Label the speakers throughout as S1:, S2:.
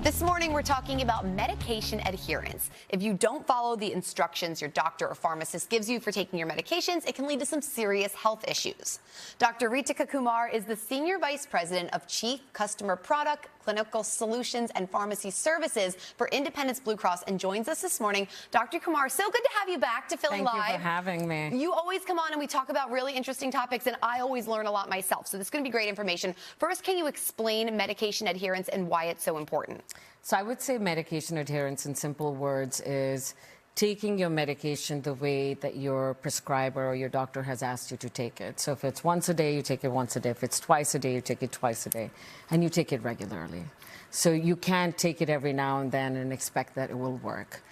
S1: This morning, we're talking about medication adherence. If you don't follow the instructions your doctor or pharmacist gives you for taking your medications, it can lead to some serious health issues. Dr. Reetika Kumar is the Senior Vice President of Chief Customer Product, Clinical Solutions, and Pharmacy Services for Independence Blue Cross and joins us this morning. Dr. Kumar, so good to have you back to Philly Live.
S2: Thank you for having me.
S1: You always come on and we talk about really interesting topics, and I always learn a lot myself, so this is going to be great information. First, can you explain medication adherence and why it's so important?
S2: So I would say medication adherence in simple words is taking your medication the way that your prescriber or your doctor has asked you to take it. So if it's once a day, you take it once a day. If it's twice a day, you take it twice a day. And you take it regularly. So you can't take it every now and then and expect that it will work.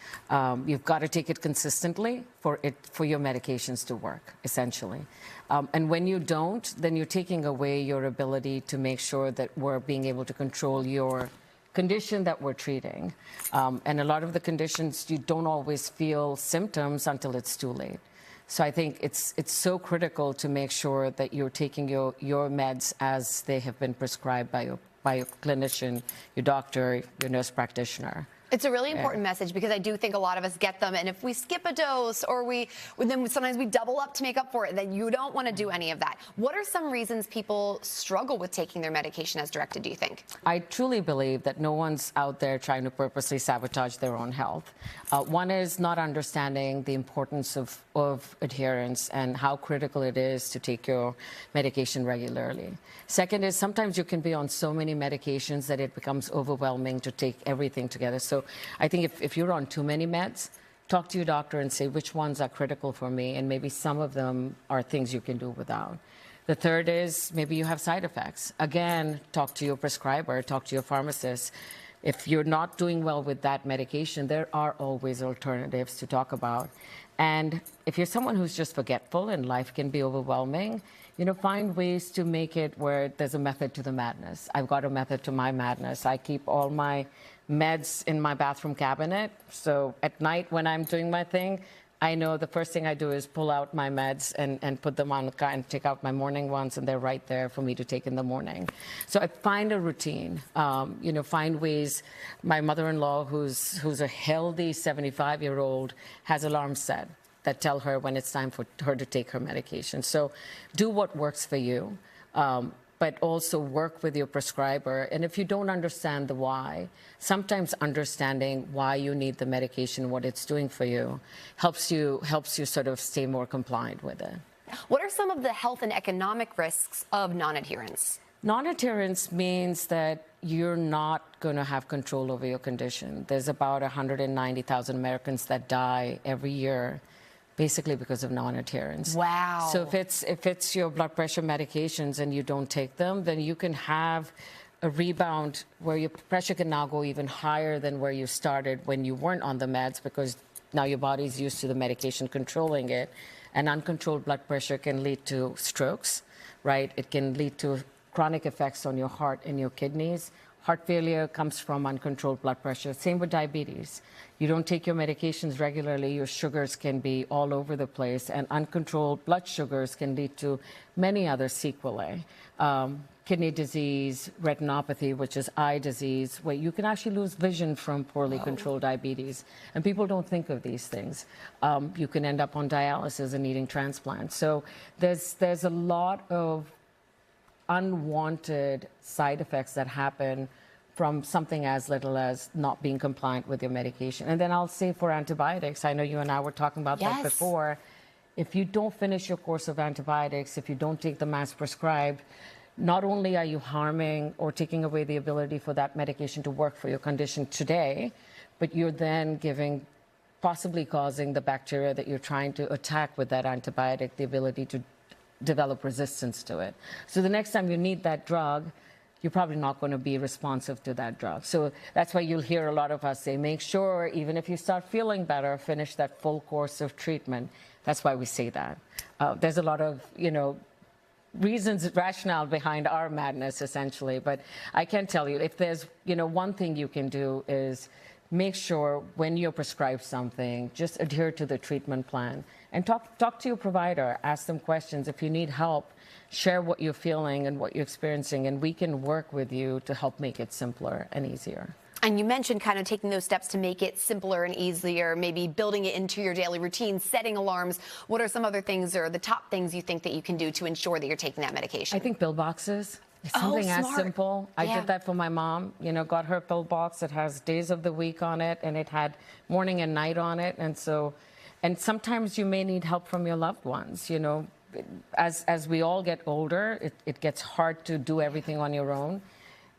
S2: You've got to take it consistently for your medications to work, essentially. And when you don't, then you're taking away your ability to make sure that we're being able to control your condition that we're treating. And a lot of the conditions, you don't always feel symptoms until it's too late. So I think it's so critical to make sure that you're taking your meds as they have been prescribed by your clinician, your doctor, your nurse practitioner.
S1: It's a really important message because I do think a lot of us get them, and if we skip a dose or then sometimes we double up to make up for it, then you don't want to do any of that. What are some reasons people struggle with taking their medication as directed, do you think?
S2: I truly believe that no one's out there trying to purposely sabotage their own health. One is not understanding the importance of adherence and how critical it is to take your medication regularly. Second is sometimes you can be on so many medications that it becomes overwhelming to take everything together. So I think if you're on too many meds, talk to your doctor and say which ones are critical for me, and maybe some of them are things you can do without. The third is maybe you have side effects. Again, talk to your prescriber, talk to your pharmacist. If you're not doing well with that medication, there are always alternatives to talk about. And if you're someone who's just forgetful and life can be overwhelming, find ways to make it where there's a method to the madness. I've got a method to my madness. I keep all my meds in my bathroom cabinet. So at night when I'm doing my thing, I know the first thing I do is pull out my meds and put them on the car and take out my morning ones, and they're right there for me to take in the morning. So I find a routine, find ways. My mother-in-law, who's a healthy 75-year-old, has alarms set that tell her when it's time for her to take her medication. So do what works for you. But also work with your prescriber. And if you don't understand the why, sometimes understanding why you need the medication, what it's doing for you, helps you sort of stay more compliant with it.
S1: What are some of the health and economic risks of non-adherence?
S2: Non-adherence means that you're not going to have control over your condition. There's about 190,000 Americans that die every year basically because of non-adherence.
S1: Wow.
S2: So if it's your blood pressure medications and you don't take them, then you can have a rebound where your pressure can now go even higher than where you started when you weren't on the meds, because now your body's used to the medication controlling it. And uncontrolled blood pressure can lead to strokes, right? It can lead to chronic effects on your heart and your kidneys. Heart failure comes from uncontrolled blood pressure. Same with diabetes. You don't take your medications regularly, your sugars can be all over the place, and uncontrolled blood sugars can lead to many other sequelae. Kidney disease, retinopathy, which is eye disease, where you can actually lose vision from poorly controlled diabetes. And people don't think of these things. You can end up on dialysis and needing transplants. So there's a lot of unwanted side effects that happen from something as little as not being compliant with your medication. And then I'll say for antibiotics, I know you and I were talking about that before. If you don't finish your course of antibiotics, if you don't take them as prescribed, not only are you harming or taking away the ability for that medication to work for your condition today, but you're then possibly causing the bacteria that you're trying to attack with that antibiotic the ability to develop resistance to it. So the next time you need that drug, you're probably not going to be responsive to that drug. So that's why you'll hear a lot of us say, make sure, even if you start feeling better, finish that full course of treatment. That's why we say that. There's a lot of, reasons, rationale behind our madness, essentially. But I can tell you, if there's, one thing you can do is make sure when you're prescribed something, just adhere to the treatment plan and talk to your provider, ask them questions. If you need help, share what you're feeling and what you're experiencing, and we can work with you to help make it simpler and easier.
S1: And you mentioned kind of taking those steps to make it simpler and easier, maybe building it into your daily routine, setting alarms. What are some other things or the top things you think that you can do to ensure that you're taking that medication?
S2: I think pill boxes. It's something as simple. I did that for my mom, you know, got her a pill box. It has days of the week on it, and it had morning and night on it. And so, and sometimes you may need help from your loved ones, you know. As we all get older, it gets hard to do everything on your own.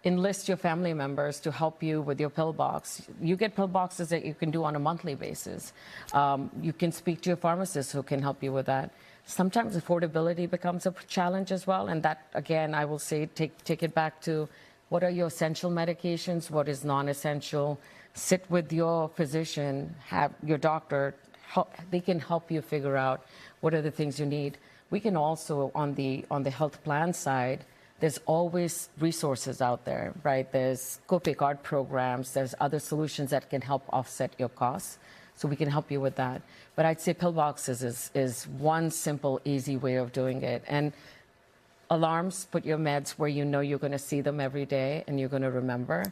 S2: Enlist your family members to help you with your pill box. You get pill boxes that you can do on a monthly basis. You can speak to your pharmacist who can help you with that. Sometimes affordability becomes a challenge as well, and that, again, I will say, take it back to what are your essential medications, what is non-essential. Sit with your physician, have your doctor, they can help you figure out what are the things you need. We can also, on the health plan side, there's always resources out there, right? There's copay card programs, there's other solutions that can help offset your costs. So we can help you with that. But I'd say pill boxes is one simple, easy way of doing it. And alarms, put your meds where you know you're going to see them every day and you're going to remember,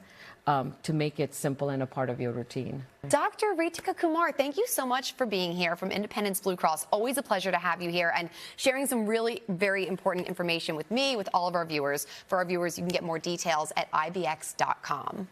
S2: to make it simple and a part of your routine.
S1: Dr. Reetika Kumar, thank you so much for being here from Independence Blue Cross. Always a pleasure to have you here and sharing some really very important information with me, with all of our viewers. For our viewers, you can get more details at ibx.com.